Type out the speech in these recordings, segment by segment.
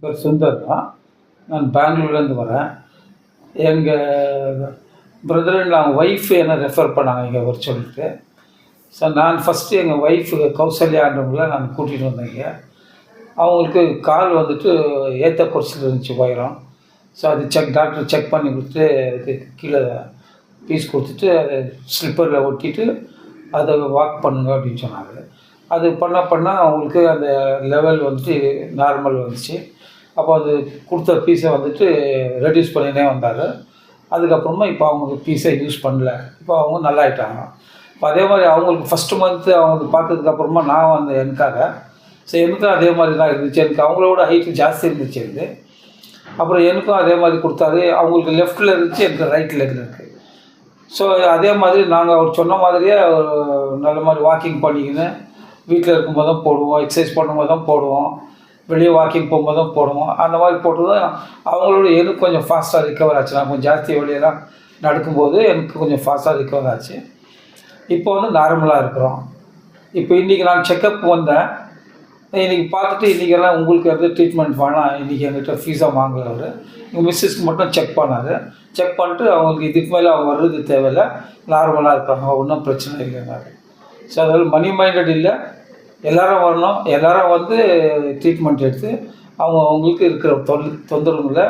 பேர் சுந்தர் தான். நான் பெங்களூர்லேருந்து வரேன். எங்கள் பிரதர் அவங்க ஒய்ஃப் என்ன ரெஃபர் பண்ணாங்க இங்கே வர சொல்லிட்டு. ஸோ நான் ஃபஸ்ட்டு எங்கள் ஒய்ஃபு கௌசல்யான்றவங்கள நான் கூட்டிகிட்டு வந்தேங்க. அவங்களுக்கு கால் வந்துட்டு ஏற்ற குறைச்சல் இருந்துச்சு உயரம். ஸோ அது டாக்டர் செக் பண்ணி கொடுத்துட்டு அதுக்கு கீழே பீஸ் கொடுத்துட்டு அதை ஸ்லிப்பரில் ஒட்டிட்டு அதை வாக் பண்ணுங்க அப்படின்னு சொன்னாங்க. அது பண்ண அவங்களுக்கு அந்த லெவல் வந்துட்டு நார்மல் வந்துச்சு. அப்போ அது கொடுத்த பீஸை வந்துட்டு ரெடியூஸ் பண்ணினே வந்தார். அதுக்கப்புறமா இப்போ அவங்க பீஸை யூஸ் பண்ணல. இப்போ அவங்க நல்லாயிட்டாங்க. இப்போ அதே மாதிரி அவங்களுக்கு ஃபஸ்ட்டு மந்த்து அவங்களுக்கு பார்த்ததுக்கப்புறமா நான் வந்தேன் எனக்காக. ஸோ எனக்கும் அதே மாதிரி தான் இருந்துச்சு. எனக்கு அவங்களோட ஹைட்டு ஜாஸ்தி இருந்துச்சு எனக்கு. அப்புறம் எனக்கும் அதே மாதிரி கொடுத்தாரு. அவங்களுக்கு லெஃப்ட்டில் இருந்துச்சு, எனக்கு ரைட் லெக்கில் இருக்குது. ஸோ அதே மாதிரி நாங்கள் அவர் சொன்ன மாதிரியே நல்ல மாதிரி வாக்கிங் பண்ணிக்கின்னு வீட்டில் இருக்கும்போது தான் போடுவோம், எக்ஸசைஸ் பண்ணும்போது தான் போடுவோம், வெளியே வாக்கிங் போகும்போது தான் போடுவோம். அந்த மாதிரி போட்டு தான் அவங்களோட எனக்கு கொஞ்சம் ஃபாஸ்ட்டாக ரிக்கவர் ஆச்சு. நான் கொஞ்சம் ஜாஸ்தி வெளியெல்லாம் நடக்கும்போது எனக்கு கொஞ்சம் ஃபாஸ்ட்டாக ரிக்கவர் ஆச்சு. இப்போ வந்து நார்மலாக இருக்கிறோம். இப்போ இன்றைக்கி நான் செக்கப் வந்தேன். இன்றைக்கி பார்த்துட்டு இன்றைக்கெல்லாம் உங்களுக்கு எது ட்ரீட்மெண்ட் வேணாம், இன்றைக்கி எங்கிட்ட ஃபீஸாக வாங்கல அவர். எங்கள் மிஸ்ஸஸ்க்கு மட்டும் செக் பண்ணார். செக் பண்ணிட்டு அவங்களுக்கு இதுக்கு மேலே அவங்க வர்றது தேவையில்லை, நார்மலாக இருக்காங்க, ஒன்றும் பிரச்சனை இல்லைன்னாரு. ஸோ அதாவது மணி மைண்டட் இல்லை, எல்லோரும் வரணும், எல்லோரும் வந்து ட்ரீட்மெண்ட் எடுத்து அவங்களுக்கு இருக்கிற தொந்தரவுங்களை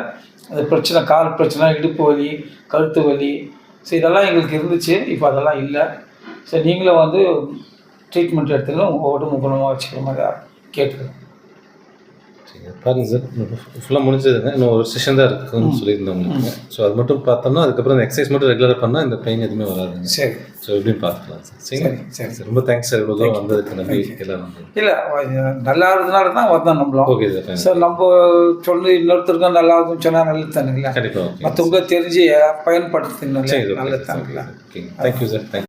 அந்த பிரச்சனை, கால் பிரச்சனை, இடுப்பு வலி, கழுத்து வலி, ஸோ இதெல்லாம் எங்களுக்கு இருந்துச்சு. இப்போ அதெல்லாம் இல்லை. ஸோ நீங்களும் வந்து ட்ரீட்மெண்ட் எடுத்துங்க, உங்கள் உடம்பு குணமாக வச்சுக்கிற மாதிரி கேட்டுக்கிறேன். சரி, பாருங்கள் சார், ஃபுல்லாக முடிஞ்சதுங்க. இன்னும் ஒரு செஷன் தான் இருக்குன்னு சொல்லியிருந்தேன் உங்களுக்கு. ஸோ அது மட்டும் பார்த்தோம்னா அதுக்கப்புறம் இந்த எக்ஸசைஸ் மட்டும் ரெகுலராக பண்ணால் இந்த பெயின் எதுவுமே வராதுங்க. சரி, ஸோ எப்படின்னு பார்த்துக்கலாம் சார். சரி சரி சார், ரொம்ப தேங்க்ஸ் சார், இவ்வளோ தூரம் வந்ததுக்கு நன்றி. எல்லாம் இல்லை, நல்லா இருந்ததுனால தான் வந்தோம் நம்மளும். Okay sir. சார் நம்ம சொல்லி இன்னொருத்தருக்கும் நல்லா இருக்குன்னு சொன்னால் நல்லது தானுங்களா? கண்டிப்பாக. மற்றவங்க தெரிஞ்சு பயன்படுத்துங்க, நல்லது தானுங்களா? Okay, thank you sir. தேங்க்யூ.